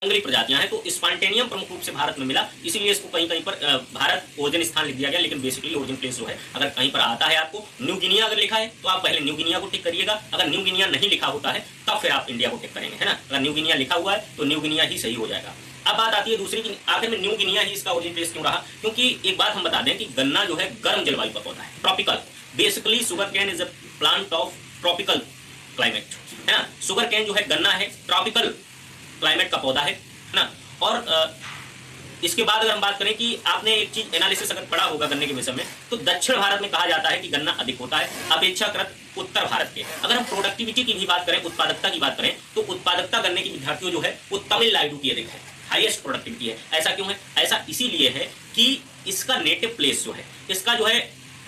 जंगली प्रजातियां हैं। तो स्पॉन्टेनियम प्रमुख रूप से भारत में मिला, इसीलिए इसको कहीं कहीं पर भारत ओरिजिन स्थान लिख दिया गया, लेकिन बेसिकली ओरिजिन प्लेस जो है अगर कहीं पर आता है आपको न्यू गिनिया अगर लिखा है तो आप पहले न्यू गिनिया को टिक करिएगा। अगर न्यू गिनिया नहीं लिखा होता है तब फिर आप इंडिया को टिक करेंगे, है ना। अगर न्यू गिनिया लिखा हुआ है तो न्यू गिनिया ही सही हो जाएगा। अब बात आती है दूसरी कि आखिर में न्यू गिनिया ही इसका ओरिजिन प्लेस क्यों रहा, क्योंकि एक बात हम बता दें कि गन्ना जो है गर्म जलवायु का पौधा है, tropical. Basically sugar cane is a plant of tropical climate, है ना। शुगर कैन जो है गन्ना है, ट्रॉपिकल क्लाइमेट का पौधा है ना। और इसके बाद अगर हम बात करें कि आपने एक चीज एनालिसिस अगर पढ़ा होगा गन्ने के विषय में, तो दक्षिण भारत में कहा जाता है कि गन्ना अधिक होता है अपेक्षाकृत उत्तर भारत के। अगर हम प्रोडक्टिविटी की भी बात करें, उत्पादकता की बात करें, तो उत्पादकता गन्ने की विद्यार्थियों जो है वो तमिलनाडु की अधिक है, हाईएस्ट प्रोडक्टिविटी है। ऐसा क्यों है? ऐसा इसीलिए है कि इसका नेटिव प्लेस जो है, इसका जो है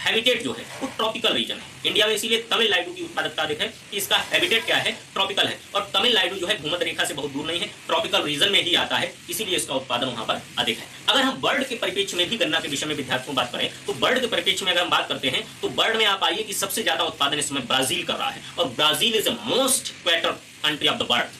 हैबिटेट जो है वो ट्रॉपिकल रीजन है। इंडिया में इसीलिए तमिलनाडु की उत्पादकता अधिक है कि इसका हैबिटेट क्या है, ट्रॉपिकल है। और तमिलनाडु जो है भूमध्य रेखा से बहुत दूर नहीं है, ट्रॉपिकल रीजन में ही आता है, इसीलिए इसका उत्पादन वहां पर अधिक है। अगर हम बर्ड के परिप्रेक्ष्य में भी गन्ना के विषय में विद्यार्थियों बात करें, तो बर्ड के परिप्रेक्ष्य में अगर हम बात करते हैं तो बर्ड में आप आइए कि सबसे ज्यादा उत्पादन इस समय ब्राजील कर रहा है, और Brazil is the most equator country of the bird.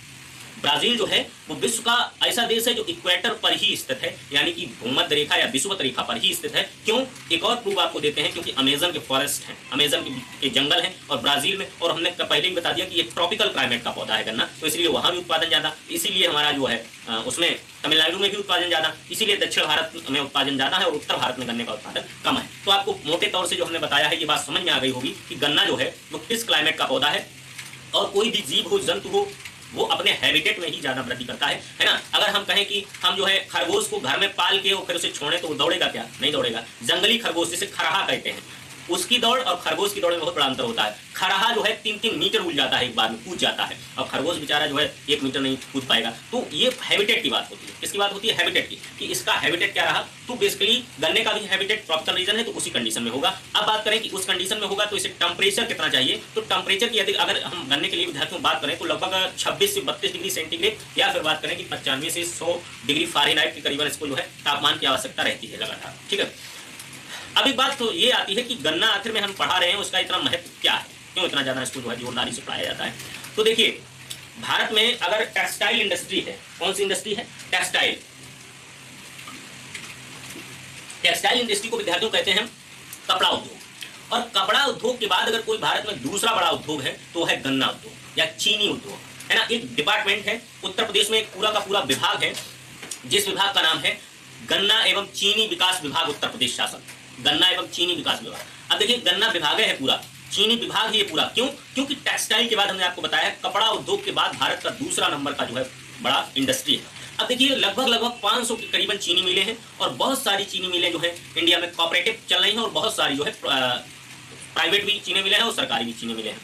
Brazil जो है वो विश्व का ऐसा देश है जो इक्वेटर पर ही स्थित है, यानी कि भूमध्य रेखा या विषुवत रेखा पर ही स्थित है। क्यों? एक और प्रूफ आपको देते हैं, क्योंकि अमेजन के फॉरेस्ट हैं, अमेजन के जंगल हैं और ब्राजील में, और हमने पहले ही बता दिया कि ये ट्रॉपिकल क्लाइमेट का पौधा है गन्ना, तो इसलिए वहां भी उत्पादन ज्यादा, इसीलिए हमारा जो है उसमें तमिलनाडु में भी उत्पादन ज्यादा, इसीलिए दक्षिण भारत में उत्पादन ज्यादा है और उत्तर भारत में गन्ने का उत्पादन कम है। तो आपको मोटे तौर से जो हमने बताया है ये बात समझ में आ गई होगी कि गन्ना जो है वो किस क्लाइमेट का पौधा है, और कोई भी जीव हो, जंतु हो, वो अपने हैबिटेट में ही ज्यादा वृद्धि करता है ना। अगर हम कहें कि हम जो है खरगोश को घर में पाल के और फिर उसे छोड़े तो वो दौड़ेगा क्या? नहीं दौड़ेगा। जंगली खरगोश जिसे खरहा कहते हैं, उसकी दौड़ और खरगोश की दौड़ में बहुत बड़ा अंतर होता है। खरहा जो है 3-3 मीटर उड़ जाता है, एक बार में कूद जाता है, और खरगोश बेचारा जो है 1 मीटर नहीं कूद पाएगा। तो ये हैबिटेट की बात होती है। किसकी बात होती है? हैबिटेट की, कि इसका हैबिटेट क्या रहा। तो बेसिकली गन्ने का भी हैबिटेट ट्रॉपिकल रीजन है, तो उसी कंडीशन में होगा। अब बात करें कि उस कंडीशन में होगा तो इसे टेम्परेचर कितना चाहिए, तो टेम्परेचर की अधिक अगर हम गन्ने के लिए विद्यार्थियों बात करें तो लगभग 26 से 32 डिग्री सेंटीग्रेड, या फिर बात करें कि 95 से 100 डिग्री फ़ारेनहाइट के करीबन इसको जो है तापमान की आवश्यकता रहती है लगातार, ठीक है। अब एक बात तो ये आती है कि गन्ना आखिर में हम पढ़ा रहे हैं उसका इतना महत्व क्या है, क्यों इतना ज्यादा इसको जो है जोरदारी से पढ़ाया जाता है। तो देखिए, भारत में अगर टेक्सटाइल इंडस्ट्री है, कौन सी इंडस्ट्री है? टेक्सटाइल। टेक्सटाइल इंडस्ट्री को विद्यार्थियों कहते हैं कपड़ा उद्योग, और कपड़ा उद्योग के बाद अगर कोई भारत में दूसरा बड़ा उद्योग है तो है गन्ना उद्योग या चीनी उद्योग, है ना। एक डिपार्टमेंट है उत्तर प्रदेश में, एक पूरा का पूरा विभाग है, जिस विभाग का नाम है गन्ना एवं चीनी विकास विभाग उत्तर प्रदेश शासन, गन्ना एवं चीनी विकास विभाग। अब देखिए, गन्ना विभाग है पूरा, चीनी विभाग ही है पूरा। क्यों? क्योंकि टेक्सटाइल के बाद हमने आपको बताया कपड़ा उद्योग के बाद भारत का दूसरा नंबर का जो है बड़ा इंडस्ट्री है। अब देखिए, लगभग 500 के करीबन चीनी मिलें हैं, और बहुत सारी चीनी मिलें जो है इंडिया में कोऑपरेटिव चल रही हैं, और बहुत सारी जो है प्राइवेट भी चीनी मिलें हैं और सरकारी भी चीनी मिलें हैं।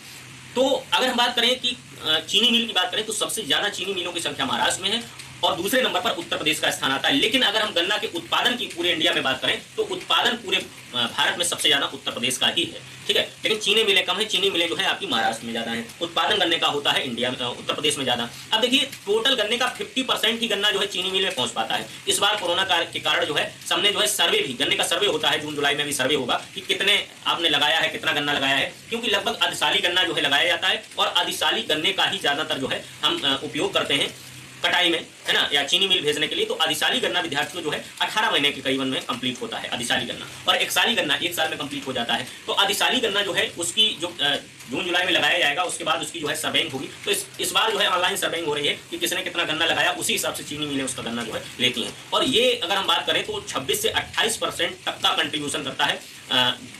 तो अगर हम बात करें कि चीनी मिल की बात करें तो सबसे ज्यादा चीनी मिलों की संख्या महाराष्ट्र में है, और दूसरे नंबर पर उत्तर प्रदेश का स्थान आता है। लेकिन अगर हम गन्ना के उत्पादन की पूरे इंडिया में बात करें तो उत्पादन पूरे भारत में सबसे ज्यादा उत्तर प्रदेश का ही है, ठीक है। लेकिन चीनी मिलें कम है, चीनी मिलें जो है आपकी महाराष्ट्र में ज्यादा है, उत्पादन गन्ने का होता है इंडिया में उत्तर प्रदेश में ज्यादा। अब देखिए, टोटल गन्ने का 50% ही गन्ना जो है चीनी मिल में पहुंच पाता है। इस बार कोरोना के कारण जो है सबने जो है सर्वे भी, गन्ने का सर्वे होता है जून जुलाई में भी सर्वे होगा कि कितने आपने लगाया है, कितना गन्ना लगाया है, क्योंकि लगभग अधिशाली गन्ना जो है लगाया जाता है, और अधिशाली गन्ने का ही ज्यादातर जो है हम उपयोग करते हैं कटाई में, है ना, या चीनी मिल भेजने के लिए। तो अधिशाली गन्ना विद्यार्थियों जो है 18 महीने के करीबन में कंप्लीट होता है अधिशाली गन्ना, और एकसाली गन्ना 1 साल में कंप्लीट हो जाता है। तो अधिशाली गन्ना जो है उसकी जो जून जुलाई में लगाया जाएगा, उसके बाद उसकी जो है सर्वेइंग होगी। तो इस बार जो है ऑनलाइन सर्वेइंग हो रही है कि किसने कितना गन्ना लगाया, उसी हिसाब से चीनी मिलें उसका गन्ना जो है लेती हैं। और ये अगर हम बात करें तो 26 से 28% तक का कंट्रीब्यूशन करता है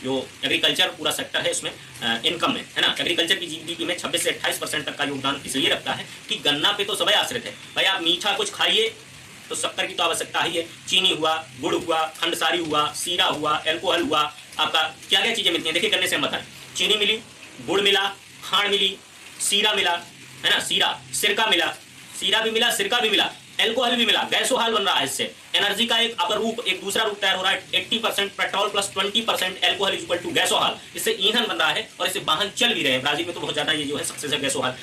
जो एग्रीकल्चर पूरा सेक्टर है उसमें इनकम में, है ना। एग्रीकल्चर की जीडीपी में 26 से 28% तक का योगदान इसलिए रखता है कि गन्ना पे तो सभी आश्रित है। भाई आप मीठा कुछ खाइए तो शक्कर की तो आवश्यकता ही है, चीनी हुआ, गुड़ हुआ, खंडसारी हुआ, सीरा हुआ, एल्कोहल हुआ, आपका क्या क्या चीजें मिलती हैं। देखिए, गन्ने से हम बताएं, चीनी मिली, गुड़ मिला, खांड मिली, सीरा मिला, है ना, सीरा, सिरका मिला, सीरा भी मिला, सिरका भी मिला, एल्कोहल भी मिला, गैसोहॉल बन रहा है। इससे एनर्जी का एक अपर रूप, एक दूसरा रूप तैयार हो रहा है। 80% petrol plus 20% alcohol equal to gasohol, इससे ईंधन बन रहा है और इससे वाहन चल भी रहे हैं। ब्राजील में तो बहुत ज्यादा ये जो है सक्सेस है गैसोहॉल।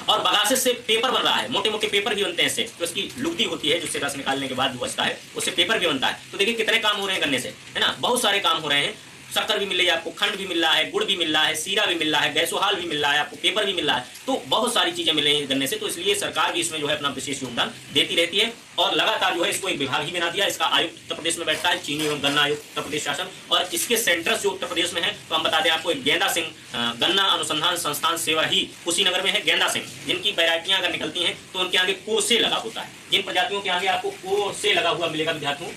और बगासे से पेपर बन रहा है, मोटे मोटे पेपर भी बनते हैं इससे, तो इसकी लुगदी होती है जिससे रस निकालने के बाद जो बचता है उससे पेपर भी बनता है। तो देखिए कितने काम हो रहे हैं गन्ने से, है ना, बहुत सारे काम हो रहे हैं। शक्कर भी मिल रही है आपको, खंड भी मिल रहा है, गुड़ भी मिल रहा है, सीरा भी मिल रहा है, गैसोहाल भी मिल रहा है, आपको पेपर भी मिल रहा है, तो बहुत सारी चीजें मिल रही है गन्ने से। तो इसलिए सरकार भी इसमें जो है अपना विशेष योगदान देती रहती है और लगातार जो है इसको एक विभाग ही बना दिया। इसका आयुक्त उत्तर प्रदेश में बैठता है, चीनी एवं गन्ना आयुक्त उत्तर प्रदेश शासन, और इसके सेंटर्स जो उत्तर प्रदेश में है तो हम बता दें आपको, गेंदा सिंह गन्ना अनुसंधान संस्थान सेवरही कुशीनगर में है। गेंदा सिंह जिनकी वैरायटियां अगर निकलती हैं तो उनके आगे को से लगा होता है, जिन प्रजातियों के आगे आपको को से लगा हुआ मिलेगा विद्यार्थियों,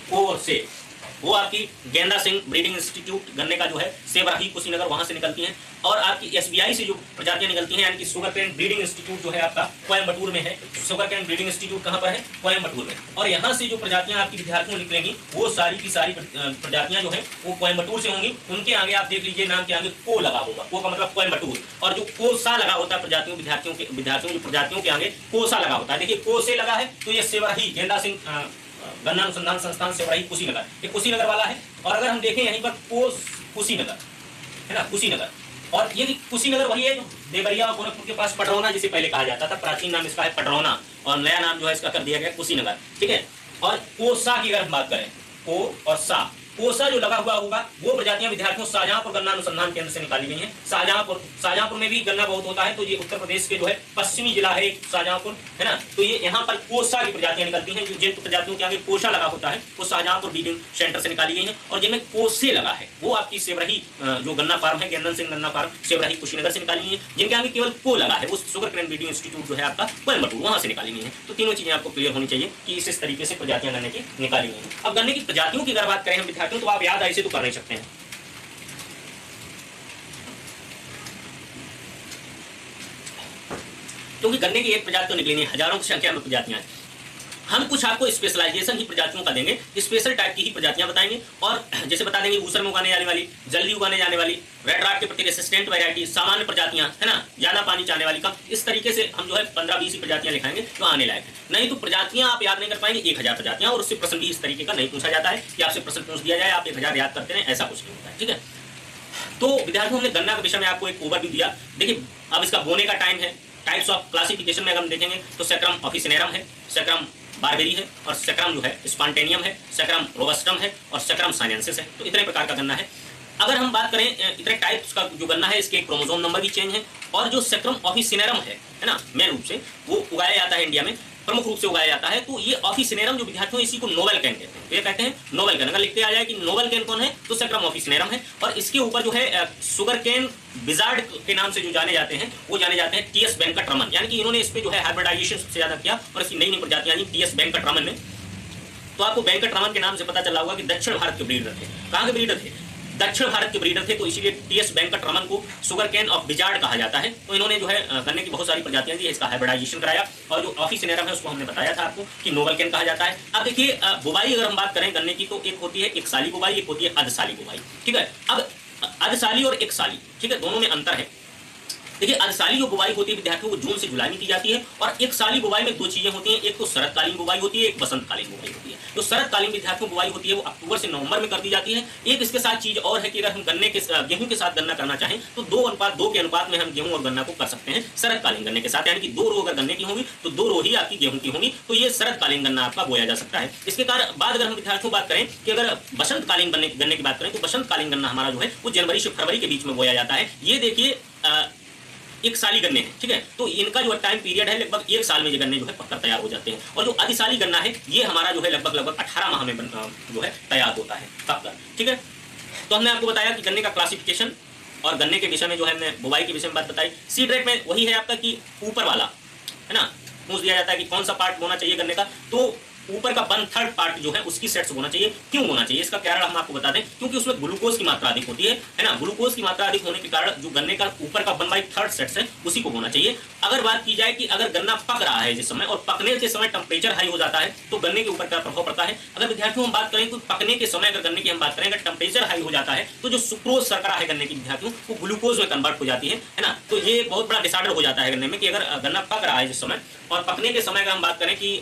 को से, वो आपकी गेंदा सिंह ब्रीडिंग इंस्टीट्यूट गन्ने का जो है सेवरही कुशीनगर वहां से निकलती हैं। और आपकी एसबीआई से जो प्रजातियां निकलती हैं यानी कि शुगर कैन ब्रीडिंग इंस्टीट्यूट जो है आपका कोयम्बटूर में है। शुगर कैन ब्रीडिंग इंस्टीट्यूट कहां पर है? कोयम्बटूर में। और यहाँ से जो प्रजातियां आपकी विद्यार्थियों निकलेंगी वो सारी की सारी प्रजातियां जो है वो कोयम्बटूर से होंगी। उनके आगे आप देख लीजिए नाम के आगे को लगा होगा, को का मतलब कोयम्बटूर, और जो कोसा लगा होता है प्रजातियों विद्यार्थियों जो प्रजातियों के आगे कोसा लगा होता है। देखिए को से लगा है तो ये सेवरही गेंदा सिंह गन्ना अनुसंधान संस्थान सेवरही कुशीनगर, ये कुशीनगर वाला है। और अगर हम देखें यहीं पर कुशीनगर है ना, कुशीनगर, और ये कुशीनगर वही है जो देवरिया और गोरखपुर के पास पटरौना जिसे पहले कहा जाता था, प्राचीन नाम इसका है पटरौना और नया नाम जो है इसका कर दिया गया कुशीनगर, ठीक है। और कोसा की अगर हम बात करें, को और सा, कोसा जो लगा हुआ होगा वो प्रजातियां विद्यार्थियों शाहजहांपुर गन्ना अनुसंधान केंद्र से निकाली गई हैं। शाहजहांपुर में भी गन्ना बहुत होता है, तो ये उत्तर प्रदेश के जो है पश्चिमी जिला है शाहजहांपुर, है ना। तो ये यहाँ पर कोसा की प्रजातियां निकलती हैं, जो जिन प्रजातियों के आगे कोसा लगा होता है वो शाहजहांपुर ब्रीडिंग सेंटर से निकाली गई है। और जिनमें कोसे लगा है वो आपकी सेवरही जो गन्ना फार्म है, गेंदन सिंह गन्ना फार्म सेवरही कुशीनगर से निकाली गई है। जिनके आगे केवल को लगा है वो शुगर कैन ब्रीडिंग इंस्टीट्यूट जो है आपका कोयम्बटूर वहां से निकाली गई है। तो तीनों चीजें आपको क्लियर होनी चाहिए कि इस तरीके से प्रजातियां गन्ने की निकाली गई हैं। अब गन्ने की प्रजातियों की अगर बात करें हम विद्यार्थियों, तो आप याद ऐसे तो कर नहीं सकते हैं, क्योंकि गन्ने की एक प्रजाति तो निकली नहीं, हजारों की संख्या में प्रजातियां हैं। हम कुछ आपको स्पेशलाइजेशन ही प्रजातियों का देंगे, स्पेशल टाइप की ही प्रजातियां बताएंगे, और जैसे बता देंगे ऊसर में उगाने जाने वाली, जल्दी उगाने जाने वाली, रेड राट के प्रति रेसिस्टेंट वैरायटी, सामान्य प्रजातियां, है ना, ज्यादा पानी चाहने वाली कम, इस तरीके से हम जो है 15-20 प्रजातियां लिखाएंगे तो आने लायक है। नहीं तो प्रजातियां आप याद नहीं कर पाएंगे 1000 प्रजातियां, और उससे प्रश्न भी इस तरीके का नहीं पूछा जाता है कि आपसे प्रश्न पूछ दिया जाए आप 1000 याद करते हैं, ऐसा कुछ नहीं होता है, ठीक है। तो विद्यार्थियों हमने गन्ना के विषय में आपको एक ओवरव्यू दिया। देखिए अब इसका बोने का टाइम है। टाइप्स ऑफ क्लासिफिकेशन में अगर हम देखेंगे तो सैक्रम ऑफिसिनेरम है, सैक्रम बारबेरी है, और सैक्रम जो है स्पॉन्टेनियम है, सैक्रम रोबस्टम है, और सैक्रम साइनेंसिस है। तो इतने प्रकार का गन्ना है। अगर हम बात करें इतने टाइप्स का जो गन्ना है, इसके एक क्रोमोसोम नंबर भी चेंज है। और जो सैक्रम ऑफिसिनेरम है ना, मेन रूप से वो उगाया जाता है इंडिया में, प्रमुख रूप से उगाया जाता है। तो ये ऑफिसिनेरम जो विद्यार्थियों इसी को नोवेल कैन कहते हैं। तो ये कहते हैं नोवेल कैन, अगर लिखते आ जाए कि नोवेल कैन कौन है तो सैक्रम ऑफिसिनेरम है। और इसके ऊपर जो है शुगर कैन विजार्ड के नाम से जो जाने जाते हैं वो जाने जाते हैं टी.एस. वेंकटरमन, यानी कि इन्होंने इस पे जो है हाइब्रिडाइजेशन सबसे ज्यादा किया और इसकी नई नई प्रजातियां आई टी.एस. वेंकटरमन में। तो आपको वेंकटरमन के नाम से पता चला होगा कि दक्षिण भारत के ब्रीडर थे। कहाँ के ब्रीडर थे? दक्षिण भारत के ब्रीडर थे। तो इसीलिए टी.एस. वेंकटरमन को शुगर कैन ऑफ विजार्ड कहा जाता है। तो इन्होंने जो है गन्ने की बहुत सारी प्रजातियां दी, इसका हाइब्रिडाइजेशन कराया। और जो ऑफिसिनेरम है उसको हमने बताया था आपको कि नोवेल कैन कहा जाता है। अब देखिए बुवाई अगर हम बात करें गन्ने की तो एक होती है एक साली बुवाई, एक होती है अर्धसाली बुवाई, ठीक है। अब अर्धसाली और एक साली, ठीक है, दोनों में अंतर है। देखिए अर्धसाली जो बुवाई होती है विद्यार्थियों को जून से जुलाई में की जाती है, और एक साली बुवाई में दो चीजें होती हैं, एक तो शरतकालीन बुवाई होती है, एक बसंतकालीन बुवाई होती है। जो शरतकालीन विद्यार्थियों बुवाई होती है वो अक्टूबर से नवंबर में कर दी जाती है। एक इसके साथ चीज और है कि अगर हम गेहूं के साथ गन्ना करना चाहें तो 2:2 के अनुपात में हम गेहूं और गन्ना को कर सकते हैं शरतकालीन गन्ने के साथ, यानी कि 2 रो अगर गन्ने की होंगी तो 2 रो ही आपकी गेहूं की होंगी। तो ये शरतकालीन गन्ना आपका बोया जा सकता है। इसके बाद अगर हम विद्यार्थियों बात करें कि अगर बसंतकालीन गन्ने की बात करें तो बसंतकालीन गन्ना हमारा जो है वो जनवरी से फरवरी के बीच में बोया जाता है। ये देखिए एक साली गन्ने हैं, ठीक है। तो इनका जो टाइम पीरियड है लगभग 1 साल में ये गन्ने जो है पककर तैयार हो जाते हैं। और जो अधिसाली गन्ना है ये हमारा जो है लगभग 18 माह में जो है तैयार होता है पककर, ठीक है। तो हमने आपको बताया कि गन्ने का क्लासिफिकेशन और गन्ने के विषय में जो है हमने बुवाई के विषय में बात बताई। सीड रेट में वही है आपका कि ऊपर वाला है ना, पूछ दिया जाता है कि कौन सा पार्ट बोना चाहिए गन्ने का, तो ऊपर का 1/3 पार्ट जो है उसकी सेट्स होना चाहिए। क्यों होना चाहिए इसका कारण हम आपको बता दें, क्योंकि उसमें ग्लूकोज की मात्रा अधिक होती है ना। ग्लूकोज की मात्रा अधिक होने के कारण जो गन्ने का ऊपर का 1/3 सेट्स है उसी को होना चाहिए। अगर बात की जाए कि अगर गन्ना पक रहा है जिस समय और पकने के समय टेम्परेचर हाई हो जाता है तो गन्ने के ऊपर क्या प्रभाव पड़ता है। अगर विद्यार्थियों हम बात करें तो पकने के समय अगर गन्ने की हम बात करें अगर टेम्परेचर हाई हो जाता है तो जो सुक्रोज शर्करा है गन्ने की विद्यार्थियों वो ग्लूकोज में कन्वर्ट हो जाती है ना। तो ये बहुत बड़ा डिसऑर्डर हो जाता है गन्ने में कि अगर गन्ना पक रहा है जिस समय और पकने के समय अगर हम बात करें कि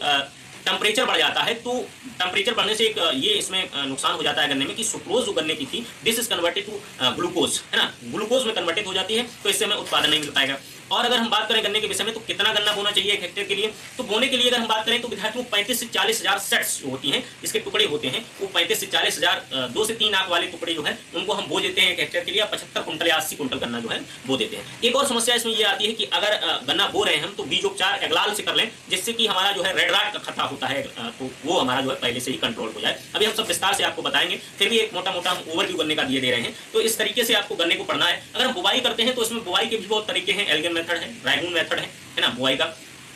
टेम्परेचर बढ़ जाता है तो टेम्परेचर बढ़ने से एक ये इसमें नुकसान हो जाता है गन्ने में कि सुक्रोज जो गन्ने की थी this is converted to glucose, है ना, ग्लूकोज में कन्वर्टेड हो जाती है। तो इससे हमें उत्पादन नहीं मिल पाएगा। और अगर हम बात करें गन्ने के विषय में तो कितना गन्ना बोना चाहिए 1 हेक्टेयर के लिए, तो बोने के लिए अगर हम बात करें तो विद्यार्थियों 35 से 40 हजार सेट्स जो होती हैं, इसके टुकड़े होते हैं, वो 35 से 40 हजार 2 से 3 आंख वाले टुकड़े जो है उनको हम बो देते हैं 1 हेक्टेयर के लिए, 75 कुंटल या 80 कुंटल गन्ना जो है बो देते हैं। एक और समस्या इसमें ये आती है कि अगर गन्ना बो रहे हैं हम तो बीजोपचार एग्लाल से कर लें, जिससे कि हमारा जो है रेड राट का खतरा होता है, तो वो हमारा जो है पहले से ही कंट्रोल हो जाए। अभी हम सब विस्तार से आपको बताएंगे, फिर भी एक मोटा मोटा हम ओवरव्यू गन्ने का दिए दे रहे हैं। तो इस तरीके से आपको गन्ने को पढ़ना है। अगर हम बुवाई करते हैं तो इसमें बुवाई के भी बहुत तरीके हैं, एल्गिन मेथड है, राइगून मेथड है ना बुवाई का,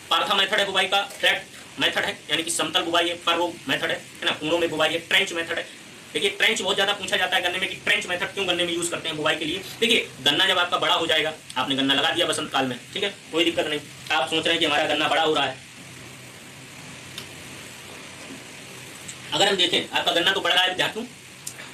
पारथा मेथड है बुवाई का, फ्लैट मेथड है यानी कि समतल बुवाई है, फरो मेथड है ना, कुंडों में बुवाई है, ट्रेंच मेथड है। देखिए ट्रेंच बहुत ज्यादा पूछा जाता है गन्ने में कि ट्रेंच मेथड क्यों गन्ने में यूज करते हैं बुवाई के लिए। देखिए गन्ना जब आपका बड़ा हो जाएगा, आपने गन्ना लगा दिया बसंत काल में, ठीक है, कोई दिक्कत नहीं, आप सोच रहे हैं कि हमारा गन्ना बड़ा हो रहा है। अगर हम देखें आपका गन्ना तो बढ़ रहा है विद्यार्थियों,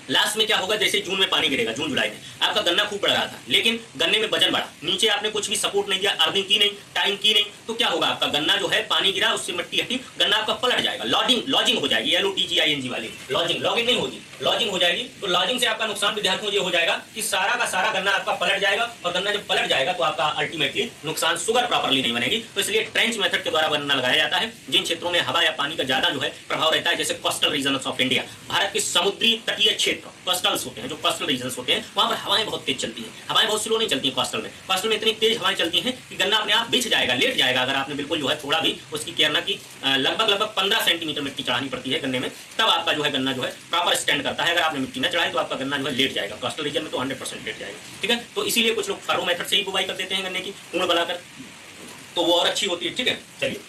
लास्ट में क्या होगा, जैसे जून में पानी गिरेगा, जून जुलाई में आपका गन्ना खूब बढ़ रहा था, लेकिन गन्ने में वजन बढ़ा, नीचे आपने कुछ भी सपोर्ट नहीं दिया, अर्थिंग की नहीं, टाइम की नहीं, तो क्या होगा, आपका गन्ना जो है पानी गिरा, उससे मिट्टी हटी, गन्ना आपका पलट जाएगा, लॉजिंग हो जाएगी, LOTGING वाली लॉजिंग नहीं होगी, लॉजिंग हो जाएगी। तो लॉजिंग से आपका नुकसान विद्यार्थियों ये हो जाएगा कि सारा का सारा गन्ना आपका पलट जाएगा, और गन्ना जब पलट जाएगा तो आपका अल्टीमेटली नुकसान, शुगर प्रॉपरली नहीं बनेगी। तो इसलिए ट्रेंच मेथड के द्वारा गन्ना लगाया जाता है। जिन क्षेत्रों में हवा या पानी का ज्यादा जो है प्रभाव रहता है, जैसे coastal region of India, Bharat के समुद्री तटीय क्षेत्र कोस्टल्स होते हैं, जो कोस्टल रीजन होते हैं, वहां पर हवाएं बहुत तेज चलती हैं, हवाएं बहुत स्लो नहीं चलती हैं कोस्टल में। कोस्टल में इतनी तेज हवाएं चलती हैं कि गन्ना अपने आप बिछ जाएगा, लेट जाएगा, अगर आपने बिल्कुल जो है थोड़ा भी उसकी केयर ना की। लगभग 15 सेंटीमीटर मिट्टी चढ़ानी पड़ती है गन्ने में, तब आपका जो है गन्ना जो है प्रॉपर स्टैंड करता है। अगर आपने मिट्टी न चढ़ाई तो आपका गन्ना जो है लेट जाएगा, कोस्टल रीजन में तो 100% लेट जाएगा, ठीक है। तो इसीलिए कुछ लोग फरो मेथड से ही बुवाई कर देते हैं गन्ने की, पूर्ण बनाकर, तो वो और अच्छी होती है, ठीक है। चलिए,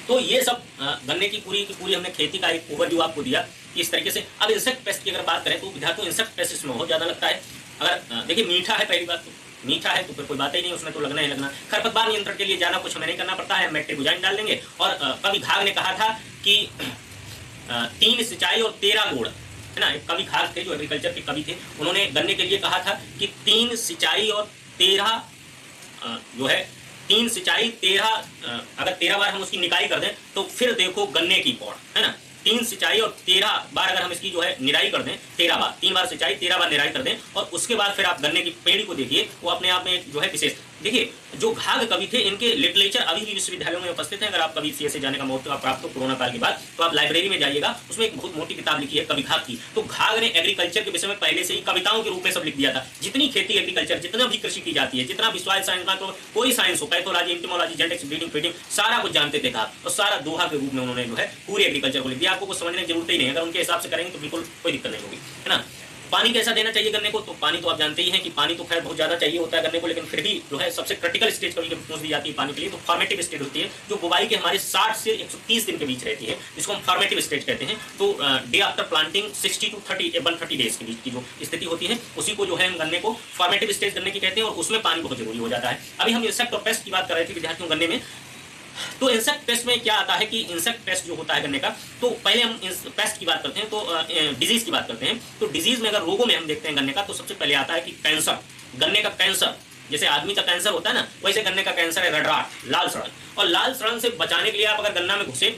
तो ये सब गन्ने की पूरी हमने खेती का एक ओवरव्यू आपको दिया कि इस तरीके से। अब इंसेक्ट पेस्ट की अगर बात करें तो विद्यार्थियों इंसेक्ट पेस्ट इसमें बहुत ज्यादा लगता है। अगर देखिए मीठा है, पहली बात तो मीठा है तो फिर कोई बात ही नहीं, उसमें तो लगना ही लगना। खरपतवार नियंत्रण के लिए ज्यादा कुछ हमें नहीं करना पड़ता है, मेट्रिकोजाइन डाल देंगे। और कवि घाघ ने कहा था कि 3 सिंचाई और 13 गोड़, है ना, एक कवि घाघ थे जो एग्रीकल्चर के कवि थे, उन्होंने गन्ने के लिए कहा था कि 3 सिंचाई और 13 जो है 3 सिंचाई 13, अगर 13 बार हम उसकी निकाई कर दें तो फिर देखो गन्ने की पौड़, है ना। 3 सिंचाई और 13 बार अगर हम इसकी जो है निराई कर दें, 13 बार, 3 बार सिंचाई 13 बार निराई कर दें, और उसके बाद फिर आप गन्ने की पेड़ को देखिए, वो अपने आप में जो है विशेष। देखिए जो घाघ कवि थे, इनके लिटरेचर अभी भी विश्वविद्यालयों में उपस्थित है। अगर आप कभी CSA जाने का मौका प्राप्त हो कोरोना काल के बाद, तो आप लाइब्रेरी में जाइएगा, उसमें एक बहुत मोटी किताब लिखी है कवि घाघ की। तो घाघ ने एग्रीकल्चर के विषय में पहले से ही कविताओं के रूप में सब लिख दिया था। जितनी खेती एग्रीकल्चर, जितना भी कृषि की जाती है, जितना भी सॉइल साइंस का, तो कोई साइंस हो, pathology, entomology, genetics, breeding, feeding, सारा कुछ जानते थे घाघ, और सारा दोहा के रूप में उन्होंने जो है पूरी एग्रीकल्चर को लिख दिया। आपको कुछ समझने की जरूरत ही नहीं है, अगर उनके हिसाब से करेंगे तो बिल्कुल कोई दिक्कत नहीं होगी, है ना। पानी कैसा देना चाहिए गन्ने को, तो पानी तो आप जानते ही हैं कि पानी तो खैर बहुत ज्यादा चाहिए होता है गन्ने को, लेकिन फिर भी जो है सबसे क्रिटिकल स्टेज कभी पूछ दी जाती है पानी के लिए, तो फॉर्मेटिव स्टेज होती है, जो बुवाई के हमारे 60 से 130 दिन के बीच रहती है, जिसको हम फॉर्मेटिव स्टेज कहते हैं। तो day after planting 60 to 130 days के बीच की जो स्थिति होती है, उसी को जो है हम गन्ने को फॉर्मेटिव स्टेज गन्ने की कहते हैं, और उसमें पानी बहुत जरूरी हो जाता है। अभी हम इंसेक्ट और पेस्ट की बात कर रहे थे विद्यार्थियों गन्ने में। तो इंसेक्ट पेस्ट में क्या आता है कि इंसेक्ट पेस्ट जो होता है गन्ने का, तो पहले हम पेस्ट की बात करते हैं, तो डिजीज की बात करते हैं। तो डिजीज में अगर रोगों में हम देखते हैं गन्ने का, तो सबसे पहले आता है कि कैंसर, गन्ने का कैंसर, जैसे आदमी का कैंसर होता है ना, वैसे गन्ने का कैंसर है रडराट, लाल सड़न। और लाल सड़न से बचाने के लिए आप अगर गन्ना में घुसे,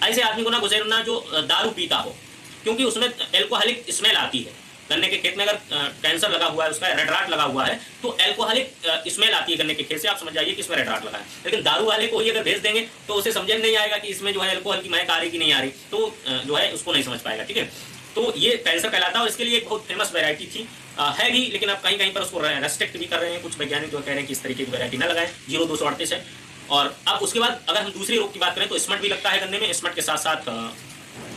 ऐसे आदमी को ना घुसेरना जो दारू पीता हो, क्योंकि उसमें एल्कोहलिक स्मेल आती है। गन्ने के खेत में अगर कैंसर लगा हुआ है, उसका रेडराट लगा हुआ है, तो एल्कोहलिक स्मेल आती है गन्ने के खेत से, आप समझ जाइए कि इसमें रेडराट लगा है। लेकिन दारू वाले को ही अगर भेज देंगे तो उसे समझ नहीं आएगा कि इसमें जो है एल्कोहल की महक आ रही कि नहीं आ रही, तो जो है उसको नहीं समझ पाएगा, ठीक है। तो ये कैंसर कहलाता है, और इसके लिए एक बहुत फेमस वेरायटी थी, है भी, लेकिन अब कहीं कहीं पर उसको रेस्ट्रिक्ट भी कर रहे हैं। कुछ वैज्ञानिक जो कह रहे हैं कि इस तरीके की वेरायटी न लगाएं, 0238 है। और अब उसके बाद अगर हम दूसरे रोग की बात करें तो स्मट भी लगता है गन्ने में, स्मट के साथ साथ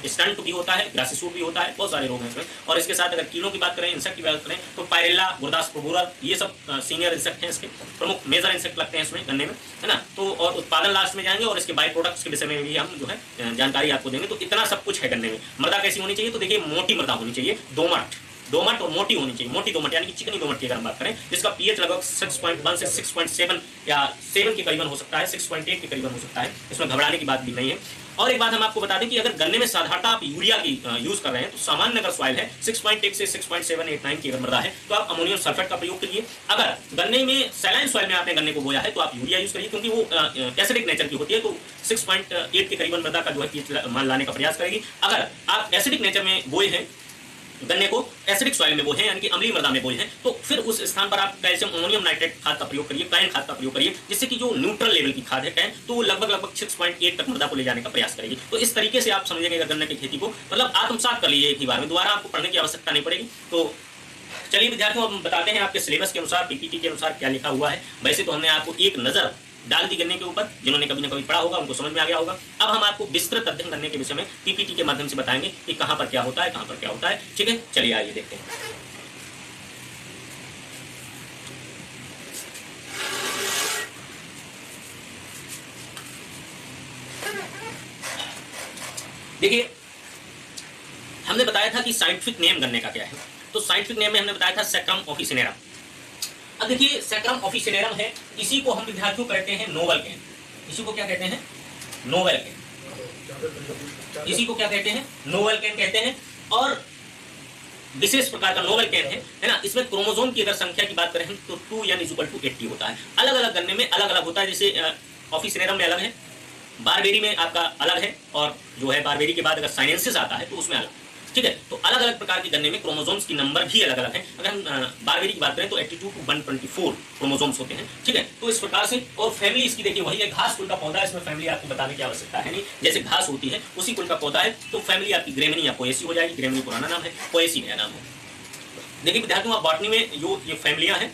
स्टंट भी होता है, ग्रासी सूट भी होता है, बहुत सारे रोग हैं इसमें। और इसके साथ अगर कीड़ों की बात करें, इंसेक्ट की बात करें, तो पायरेला, गुरदास प्रोबोरल, ये सब सीनियर इंसेक्ट हैं, इसके प्रमुख मेजर इंसेक्ट लगते हैं इसमें गन्ने में, है ना। तो और उत्पादन लास्ट में जाएंगे, और इसके बाई प्रोडक्ट्स के विषय में भी हम जो है जानकारी आपको देंगे। तो इतना सब कुछ है गन्ने में। मृदा कैसी होनी चाहिए, तो देखिए मोटी मृदा होनी चाहिए, दोमट और मोटी होनी चाहिए। मोटी दोमट यानी कि चिकनी दोमट की अगर हम बात करें, जिसका पीएच लगभग 6.1 से 6.7 या 7 के करीबन हो सकता है, 6.8 के करीबन हो सकता है, इसमें घबराने की बात भी नहीं है। और एक बात हम आपको बता दें कि अगर गन्ने में साधारणतः आप यूरिया की यूज कर रहे हैं, तो सामान्य अगर सॉइल है 6.1 से 6.789 की अगर मृदा है, तो आप अमोनियम सल्फेट का प्रयोग करिए। अगर गन्ने में सैलाइन सॉइल में आपने गन्ने को बोया है, तो आप यूरिया यूज करिए, क्योंकि वो एसिडिक नेचर की होती है, तो 6.8 के करीबन मृदा का जो है मान लाने का प्रयास करेगी। अगर आप एसिडिक नेचर में बोए हैं गन्ने को एसिडिक सॉइल में बोए हैं, यानी कि अम्लीय मृदा में बोए हैं, तो फिर उस स्थान पर आप कैल्शियम अमोनियम नाइट्रेट खाद का प्रयोग करिए, कैन खाद का प्रयोग करिए, जिससे कि जो न्यूट्रल लेवल की खाद है कैन, तो वो लगभग 6.8 तक मृदा को ले जाने का प्रयास करेगी। तो इस तरीके से आप समझेंगे गन्ने की खेती को, मतलब आत्मसात कर लीजिए एक ही बार में, दोबारा आपको पढ़ने की आवश्यकता नहीं पड़ेगी। तो चलिए विद्यार्थियों, हम बताते हैं आपके सिलेबस के अनुसार, पीपीटी के अनुसार क्या लिखा हुआ है। वैसे तो हमने आपको एक नजर डाल दी गन्ने के ऊपर, जिन्होंने कभी न कभी पढ़ा होगा उनको समझ में आ गया होगा। अब हम आपको विस्तृत अध्ययन करने के विषय में पीपीटी के माध्यम से बताएंगे कि कहां पर क्या होता है, कहां पर क्या होता है। ठीक है, चलिए आइए देखते हैं। देखिए, हमने बताया था कि साइंटिफिक नेम गन्ने का क्या है, तो साइंटिफिक नेम में हमने बताया था सैक्रम ऑफिसिनेरम। अब देखिए, सैक्रम ऑफिसिनेरम है, इसी को हम विद्यार्थियों कहते हैं नोबल कैन। इसी को क्या कहते हैं? Noble cane. इसी को क्या कहते हैं? नोबल कैन कहते हैं। और विशेष प्रकार का नोबल कैन है ना। इसमें क्रोमोसोम की अगर संख्या की बात करें तो 2n=80 होता है। अलग अलग गन्ने में अलग अलग होता है, जैसे ऑफिसिनेरम में अलग है, बारबेरी में आपका अलग है, और जो है बारबेरी के बाद अगर साइनेंसिस आता है तो उसमें अलग। ठीक है, तो अलग अलग प्रकार के गन्ने में क्रोमोसोम्स की नंबर भी अलग अलग है। अगर हम बारबेरी की बात करें तो 82 to 124 क्रोमोसोम्स होते हैं। ठीक है, तो इस प्रकार से, और फैमिली इसकी देखिए वही है, घास कुल का पौधा है, इसमें फैमिली आपको बताने की आवश्यकता है नहीं, जैसे घास होती है उसी कुल का पौधा है, तो फैमिली आपकी ग्रेमिनी या पोएसी हो जाएगी। ग्रेमिनी पुराना नाम है, पोएसी नया नाम है। देखिए विद्यार्थियों, आप बॉटनी में जो ये फैमिलियां हैं,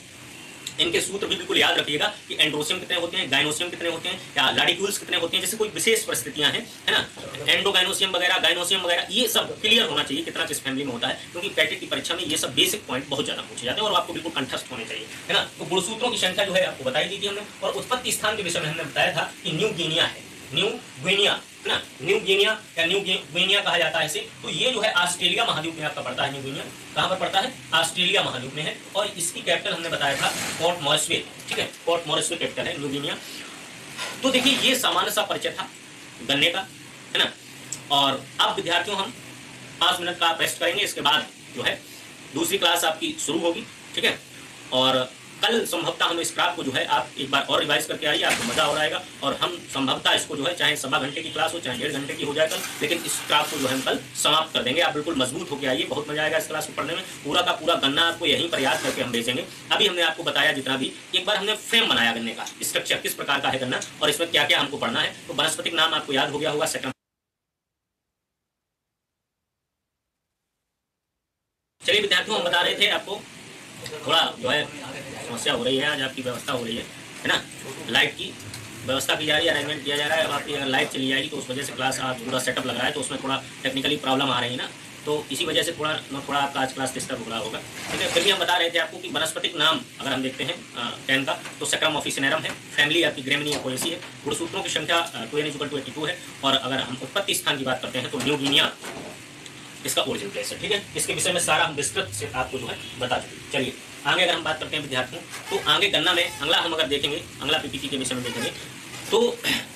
इनके सूत्र भी बिल्कुल याद रखिएगा कि एंड्रोसियम कितने होते हैं, गाइनोसियम कितने होते हैं, या लाडिक्यूल्स कितने होते हैं, जैसे कोई विशेष परिस्थितियां हैं, है ना, एंडोगाइनोसियम वगैरह, गाइनोसियम वगैरह, ये सब क्लियर होना चाहिए कितना किस फैमिली में होता है, क्योंकि कैटेट की परीक्षा में ये सब बेसिक पॉइंट बहुत ज्यादा पूछे जाते हैं और आपको बिल्कुल कंठस्थ होने चाहिए, है ना। तो गुणसूत्रों की संख्या जो है आपको बताई दी थी हमने, और उत्पत्ति स्थान के विषय में हमने बताया था कि न्यू गिनिया है, न्यू गिनिया, है ना, न्यू गिनिया या न्यू गिनिया कहा जाता है इसे। तो ये जो है ऑस्ट्रेलिया महाद्वीप में आपका पड़ता है। न्यू गिनिया कहाँ पर पड़ता है? ऑस्ट्रेलिया महाद्वीप में है, और इसकी कैपिटल हमने बताया था पोर्ट मॉरिसबे। ठीक है, पोर्ट मॉरिसबे कैपिटल है न्यू गिनिया। तो देखिए, ये सामान्य सा परिचय था गन्ने का, है ना। और अब विद्यार्थियों हम 5 मिनट का रेस्ट करेंगे, इसके बाद जो है दूसरी क्लास आपकी शुरू होगी। ठीक है, और कल संभवतः हम इस क्लास को जो है आप एक बार और रिवाइज करके आइए, आपको मजा हो रहेगा। और हम संभवतः इसको जो है चाहे 1.25 घंटे की क्लास हो, चाहे 1.5 घंटे की हो जाए कल, लेकिन इस क्लास को जो है हम कल समाप्त कर देंगे। आप बिल्कुल मजबूत होकर आइए, बहुत मजा आएगा इस क्लास को पढ़ने में। पूरा का पूरा गन्ना आपको यहीं पर याद करके हम भेजेंगे। अभी हमने आपको बताया जितना भी, एक बार हमने फ्रेम बनाया गन्ने का, स्ट्रक्चर किस प्रकार का है गन्ना और इसमें क्या क्या हमको पढ़ना है। तो वनस्पतिक नाम आपको याद हो गया होगा, सेकंड। चलिए विद्यार्थियों, हम बता रहे थे आपको थोड़ा जो है समस्या हो रही है, आज आपकी व्यवस्था हो रही है ना, लाइट की व्यवस्था की जा रही है, अरेंजमेंट किया जा रहा है। अब आपकी अगर लाइट चली जाएगी तो उस वजह से क्लास आज पूरा सेटअप लग रहा है, तो उसमें थोड़ा टेक्निकली प्रॉब्लम आ रही है ना, तो इसी वजह से थोड़ा आपका आज क्लास डिस्टर्ब हो रहा होगा। ठीक है, फिर भी हम बता रहे थे आपको कि वनस्पतिक नाम अगर हम देखते हैं कैन का, तो सैक्रम ऑफिसिनेरम है, फैमिली आपकी ग्रेमिनी या पोएसी है, गुणसूत्रों की संख्या 2n=82 है, और अगर हम उत्पत्ति स्थान की बात करते हैं तो न्यू गिनिया इसका ओरिजिन प्लेस है। ठीक है, इसके विषय में सारा हम विस्तृत से आपको जो है बता चुके। चलिए आगे अगर हम बात करते हैं विद्यार्थियों, तो आगे गन्ना में अगला हम अगर देखेंगे, अगला पीपीटी के विषय में देखेंगे, तो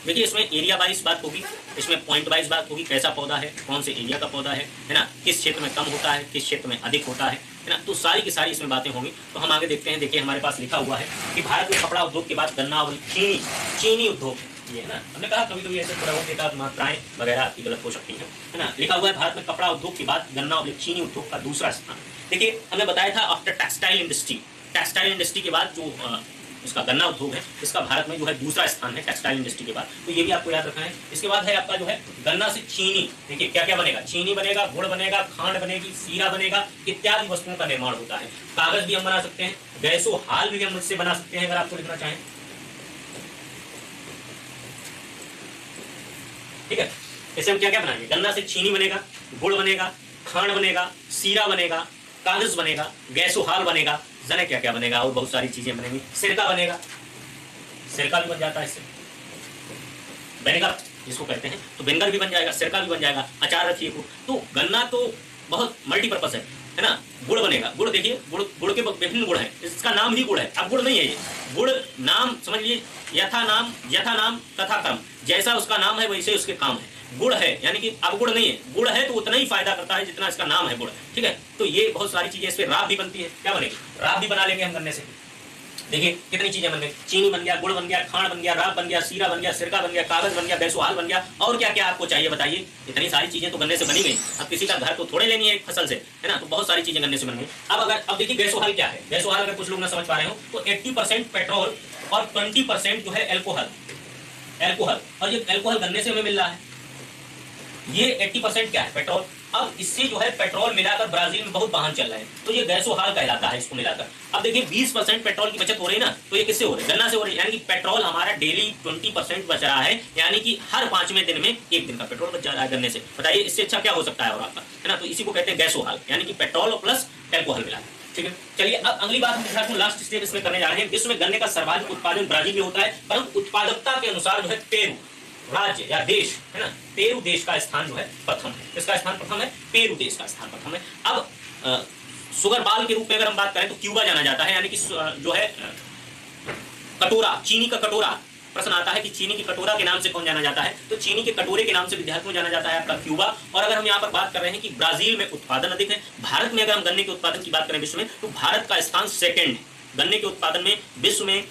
देखिए इसमें एरिया वाइज बात होगी, इसमें पॉइंट वाइज बात होगी, कैसा पौधा है, कौन से एरिया का पौधा है ना, किस क्षेत्र में कम होता है, किस क्षेत्र में अधिक होता है ना, तो सारी की सारी इसमें बातें होंगी। तो हम आगे देखते हैं। देखिए हमारे पास लिखा हुआ है कि भारत में कपड़ा उद्योग के बाद गन्ना और चीनी उद्योग, ये है ना, हमने कहा कभी कभी ऐसे प्रयोग के साथ मात्राएं वगैरह आपकी गलत हो सकती है ना। लिखा हुआ है भारत में कपड़ा उद्योग के बाद गन्ना और चीनी उद्योग का दूसरा स्थान। देखिए हमने बताया था after textile industry, textile industry के बाद जो इसका गन्ना उद्योग है, इसका भारत में जो है दूसरा स्थान है टेक्सटाइल इंडस्ट्री के बाद, तो ये भी आपको याद रखना है। इसके बाद है आपका जो है गन्ना से चीनी। देखिए क्या क्या बनेगा, चीनी बनेगा, गुड़ बनेगा, खांड बनेगी, सीरा बनेगा, इत्यादि वस्तुओं का निर्माण होता है। कागज भी हम बना सकते हैं, गैसो हाल भी हम इससे बना सकते हैं अगर आपको लिखना चाहें। ठीक है, इससे हम क्या क्या बनाएंगे, गन्ना से चीनी बनेगा, गुड़ बनेगा, खांड बनेगा, सीरा बनेगा, कागज बनेगा, गैसोहाल बनेगा, जाने क्या क्या बनेगा, और बहुत सारी चीजें बनेंगी। सिरका बनेगा, सिरका भी बन जाता है इससे, विनेगर जिसको कहते हैं, तो विनेगर भी बन जाएगा, सिरका भी बन जाएगा, अचार रखिए को। तो गन्ना तो बहुत मल्टीपर्पज है ना। गुड़ बनेगा, गुड़ देखिए, गुड़ के विभिन्न गुड़ है, इसका नाम ही गुड़ है, अब गुड़ नहीं है ये, गुड़ नाम समझ लीजिए, यथा नाम तथा कर्म, जैसा उसका नाम है वैसे उसके काम है। गुड़ है यानी कि अब गुड़ नहीं है, गुड़ है तो उतना ही फायदा करता है जितना इसका नाम है गुड़। ठीक है, तो ये बहुत सारी चीजें, इस पर राब भी बनती है, क्या बनेगी, राब भी बना लेंगे हम गन्ने से। देखिए कितनी चीजें बन गई, चीनी बन गया, गुड़ बन गया, खांड बन गया, राब बन गया, सीरा बन गया, सिरका बन गया, कागज बन गया, गैसोहाल बन गया, और क्या क्या आपको चाहिए बताइए। इतनी सारी चीजें तो गन्ने से बनी गई। अब किसी का घर तो थोड़े लेनी है एक फसल से, है ना, तो बहुत सारी चीजें गन्ने से बन गई। अब देखिए गैसोहाल क्या है। गैसोहाल अगर कुछ लोग ना समझ पा रहे हो तो 80% पेट्रोल और 20% जो है एल्कोहल, और ये एल्कोहल गन्ने से हमें मिल रहा है। ये 80% क्या है, पेट्रोल। अब इससे जो है पेट्रोल मिलाकर ब्राजील में बहुत वाहन चल रहे हैं, तो ये गैसोहाल कहलाता है इसको मिलाकर। अब देखिए 20% पेट्रोल की बचत हो रही है ना, तो ये किससे हो रही है, गन्ना से हो रही है। यानी कि पेट्रोल हमारा डेली 20% बच रहा है, यानी कि हर 5वें दिन में 1 दिन का पेट्रोल बच जा रहा है गन्ने से। बताइए इससे अच्छा क्या हो सकता है और आपका, है ना। तो इसी को कहते हैं गैसोहाल, यानी कि पेट्रोल प्लस एल्कोहल मिला। ठीक है, चलिए अब अगली बात हम लास्ट स्टेप इसमें करने जा रहे हैं। विश्व में गन्ने का सर्वाधिक उत्पादन ब्राजील में होता है, परंतु उत्पादकता के अनुसार जो है पेरू राज्य या देश, है ना, पेरू देश का स्थान जो है प्रथम है। इसका स्थान प्रथम है, पेरू देश का स्थान प्रथम है। अब सुगर बाल के रूप में अगर हम बात करें तो क्यूबा जाना जाता है, यानी कि जो है कटोरा, चीनी का कटोरा। प्रश्न आता है कि चीनी की कटोरा के नाम से कौन जाना जाता है, तो चीनी के कटोरे के नाम से विद्यार्थियों जाना जाता है आपका क्यूबा। और अगर हम यहाँ पर बात कर रहे हैं कि ब्राजील में उत्पादन अधिक है, भारत में अगर हम गन्ने के उत्पादन की बात करें विश्व में, तो भारत का स्थान सेकंड है गन्ने के उत्पादन में विश्व में।